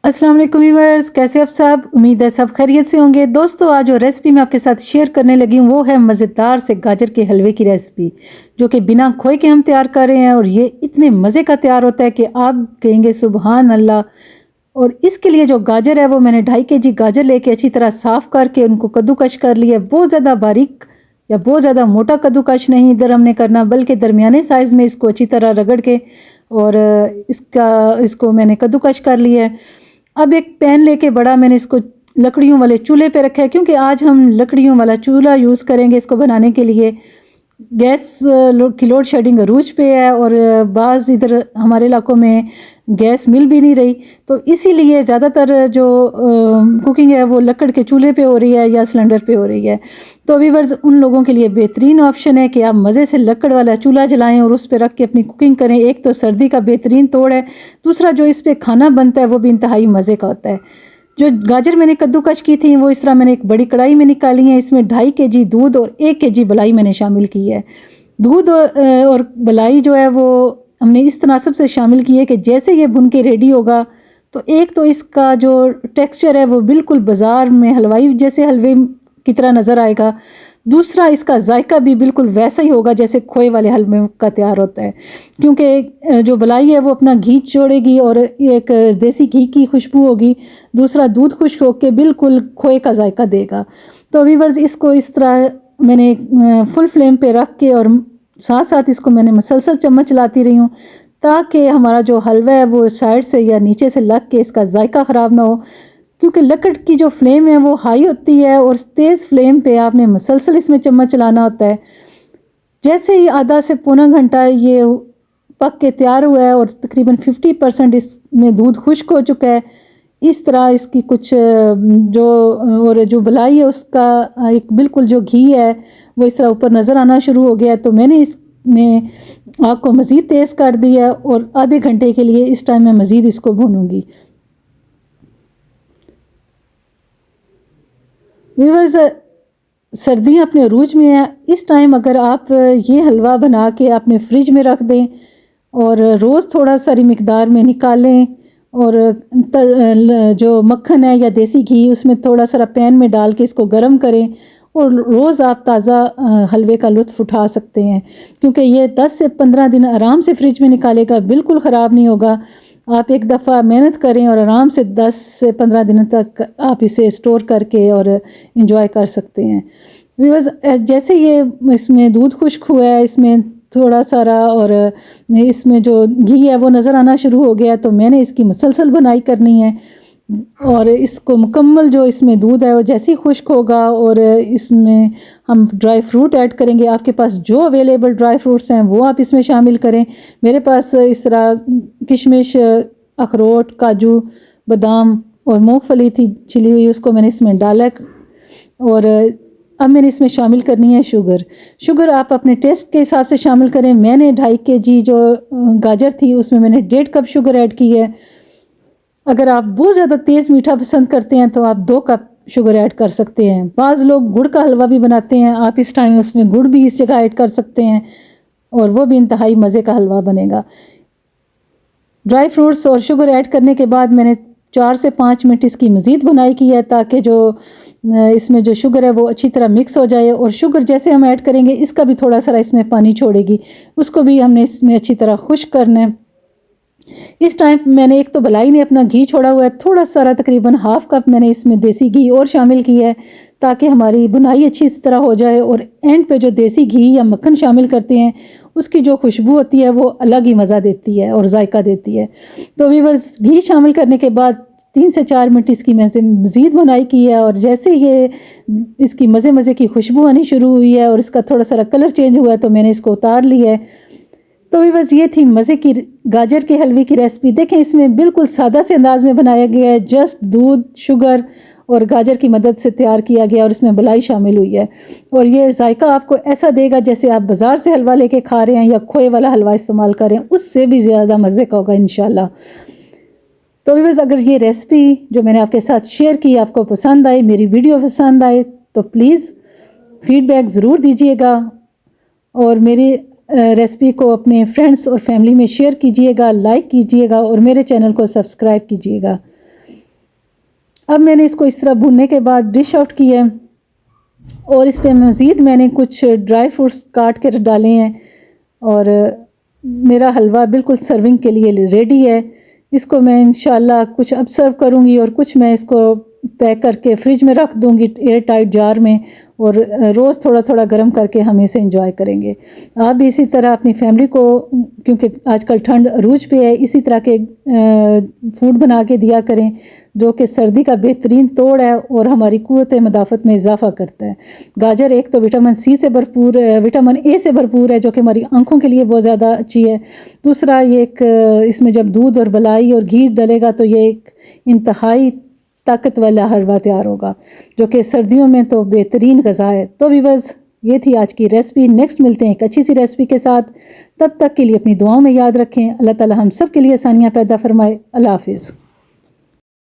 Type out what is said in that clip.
अस्सलाम वालेकुम व्यूअर्स, कैसे आप सब? उम्मीद है सब खैरियत से होंगे। दोस्तों, आज जो रेसिपी मैं आपके साथ शेयर करने लगी हूँ वो है मज़ेदार से गाजर के हलवे की रेसिपी, जो कि बिना खोए के हम तैयार कर रहे हैं और ये इतने मज़े का तैयार होता है कि आप कहेंगे सुबहान अल्लाह। और इसके लिए जो गाजर है वो मैंने 2.5 केजी गाजर लेके अच्छी तरह साफ़ करके उनको कद्दूकश कर लिया। बहुत ज़्यादा बारीक या बहुत ज़्यादा मोटा कद्दूकश नहीं इधर हमने करना, बल्कि दरमियाने साइज़ में इसको अच्छी तरह रगड़ के और इसको मैंने कद्दूकश कर लिया है। अब एक पैन लेके बड़ा मैंने इसको लकड़ियों वाले चूल्हे पे रखा है, क्योंकि आज हम लकड़ियों वाला चूल्हा यूज़ करेंगे इसको बनाने के लिए। गैस की लोड शेडिंग अरूज पे है और बाज़ इधर हमारे इलाकों में गैस मिल भी नहीं रही, तो इसीलिए ज़्यादातर जो कुकिंग है वो लकड़ के चूल्हे पे हो रही है या सिलेंडर पे हो रही है। तो व्यूअर्स, उन लोगों के लिए बेहतरीन ऑप्शन है कि आप मज़े से लकड़ वाला चूल्हा जलाएं और उस पर रख के अपनी कुकिंग करें। एक तो सर्दी का बेहतरीन तोड़ है, दूसरा जो इस पर खाना बनता है वो भी इंतहाई मज़े का होता है। जो गाजर मैंने कद्दूकश की थी वो इस तरह मैंने एक बड़ी कढ़ाई में निकाली है। इसमें 2.5 केजी दूध और 1 केजी मलाई मैंने शामिल की है। दूध और मलाई जो है वो हमने इस तनासब से शामिल की है कि जैसे ये भुन के रेडी होगा तो एक तो इसका जो टेक्सचर है वो बिल्कुल बाज़ार में हलवाई जैसे हलवे की तरह नज़र आएगा। दूसरा, इसका जायका भी बिल्कुल वैसा ही होगा जैसे खोए वाले हलवे का तैयार होता है, क्योंकि जो मलाई है वो अपना घी छोड़ेगी और एक देसी घी की खुशबू होगी। दूसरा, दूध खुश्क होकर बिल्कुल खोए का जायका देगा। तो व्यूअर्स, इसको इस तरह मैंने फुल फ्लेम पे रख के और साथ साथ इसको मैंने मसलसल चम्मच चलाती रही हूँ, ताकि हमारा जो हलवा है वो साइड से या नीचे से लग के इसका जायका ख़राब ना हो। क्योंकि लकड़ की जो फ्लेम है वो हाई होती है और तेज़ फ्लेम पे आपने मसलसल इसमें चम्मच चलाना होता है। जैसे ही आधा से पौना घंटा ये पक के तैयार हुआ है और तकरीबन 50% इसमें दूध खुश्क हो चुका है, इस तरह इसकी कुछ जो और जो मलाई है उसका एक बिल्कुल जो घी है वो इस तरह ऊपर नज़र आना शुरू हो गया है। तो मैंने इसमें आग को मज़ीद तेज़ कर दिया है और आधे घंटे के लिए इस टाइम मैं मज़ीद इसको भूनूंगी। व्यूअर्स, सर्दियाँ अपने अरूज में है। इस टाइम अगर आप ये हलवा बना के अपने फ्रिज में रख दें और रोज़ थोड़ा सारी मिकदार में निकालें और जो मक्खन है या देसी घी उसमें थोड़ा सा पैन में डाल के इसको गर्म करें और रोज़ आप ताज़ा हलवे का लुत्फ़ उठा सकते हैं, क्योंकि ये 10 से 15 दिन आराम से फ्रिज में निकालेगा, बिल्कुल ख़राब नहीं होगा। आप एक दफ़ा मेहनत करें और आराम से 10 से 15 दिनों तक आप इसे स्टोर करके और इंजॉय कर सकते हैं। व्यूअर्स, जैसे ये इसमें दूध खुश्क हुआ है, इसमें थोड़ा सारा और इसमें जो घी है वो नज़र आना शुरू हो गया, तो मैंने इसकी मुसलसल बुनाई करनी है और इसको मुकम्मल जो इसमें दूध है वो जैसे ही खुश्क होगा और इसमें हम ड्राई फ्रूट ऐड करेंगे। आपके पास जो अवेलेबल ड्राई फ्रूट्स हैं वो आप इसमें शामिल करें। मेरे पास इस तरह किशमिश, अखरोट, काजू, बादाम और मूंगफली थी छिली हुई, उसको मैंने इसमें डाला। और अब मैंने इसमें शामिल करनी है शुगर आप अपने टेस्ट के हिसाब से शामिल करें। मैंने 2.5 केजी जो गाजर थी उसमें मैंने 1.5 कप शुगर ऐड की है। अगर आप बहुत ज़्यादा तेज़ मीठा पसंद करते हैं तो आप 2 कप शुगर ऐड कर सकते हैं। बाज़ लोग गुड़ का हलवा भी बनाते हैं, आप इस टाइम उसमें गुड़ भी इस जगह ऐड कर सकते हैं और वो भी इंतहाई मज़े का हलवा बनेगा। ड्राई फ्रूट्स और शुगर ऐड करने के बाद मैंने 4 से 5 मिनट इसकी मज़ीद भुनाई की है, ताकि जो इसमें जो शुगर है वो अच्छी तरह मिक्स हो जाए। और शुगर जैसे हम ऐड करेंगे इसका भी थोड़ा सा इसमें पानी छोड़ेगी, उसको भी हमने इसमें अच्छी तरह खुश्क करना है। इस टाइम मैंने एक तो मलाई ने अपना घी छोड़ा हुआ है, थोड़ा सारा तकरीबन हाफ़ कप मैंने इसमें देसी घी और शामिल किया है, ताकि हमारी बुनाई अच्छी तरह हो जाए। और एंड पे जो देसी घी या मक्खन शामिल करते हैं उसकी जो खुशबू होती है वो अलग ही मज़ा देती है और जायका देती है। तो व्यूअर्स, घी शामिल करने के बाद 3 से 4 मिनट इसकी मैंने मज़ीद बुनाई की है और जैसे ये इसकी मज़े की खुशबू आनी शुरू हुई है और इसका थोड़ा सा कलर चेंज हुआ है तो मैंने इसको उतार लिया है। तो भी बस ये थी मज़े की गाजर के हलवे की रेसिपी। देखें, इसमें बिल्कुल सादा से अंदाज में बनाया गया है, जस्ट दूध, शुगर और गाजर की मदद से तैयार किया गया और इसमें मलाई शामिल हुई है। और ये जायका आपको ऐसा देगा जैसे आप बाज़ार से हलवा लेके खा रहे हैं या खोए वाला हलवा इस्तेमाल करें, उससे भी ज़्यादा मज़े का होगा इंशाल्लाह। तो व्यूअर्स, अगर ये रेसिपी जो मैंने आपके साथ शेयर की आपको पसंद आई, मेरी वीडियो पसंद आए, तो प्लीज़ फीडबैक ज़रूर दीजिएगा और मेरी रेसिपी को अपने फ्रेंड्स और फैमिली में शेयर कीजिएगा, लाइक कीजिएगा और मेरे चैनल को सब्सक्राइब कीजिएगा। अब मैंने इसको इस तरह भूनने के बाद डिश आउट किया है और इस पे मज़ीद मैंने कुछ ड्राई फ्रूट्स काट कर डाले हैं और मेरा हलवा बिल्कुल सर्विंग के लिए रेडी है। इसको मैं इंशाल्लाह कुछ अब सर्व करूँगी और कुछ मैं इसको पैक करके फ्रिज में रख दूँगी एयर टाइट जार में, और रोज़ थोड़ा थोड़ा गर्म करके हम इसे एंजॉय करेंगे। आप भी इसी तरह अपनी फैमिली को, क्योंकि आजकल ठंड अरूज पे है, इसी तरह के फूड बना के दिया करें जो कि सर्दी का बेहतरीन तोड़ है और हमारी क़ुव्वत मदाफ़त में इजाफ़ा करता है। गाजर एक तो विटामिन सी से भरपूर, विटामिन ए से भरपूर है जो कि हमारी आँखों के लिए बहुत ज़्यादा अच्छी है। दूसरा ये एक इसमें जब दूध और मलाई और घी डलेगा तो ये एक इंतहाई ताकत वाला हलवा तैयार होगा जो कि सर्दियों में तो बेहतरीन ग़ज़ा है। तो व्यूअर्स, ये थी आज की रेसिपी। नेक्स्ट मिलते हैं एक अच्छी सी रेसिपी के साथ। तब तक के लिए अपनी दुआओं में याद रखें। अल्लाह ताला हम सब के लिए आसानियाँ पैदा फरमाए। अल्लाह हाफ़िज़।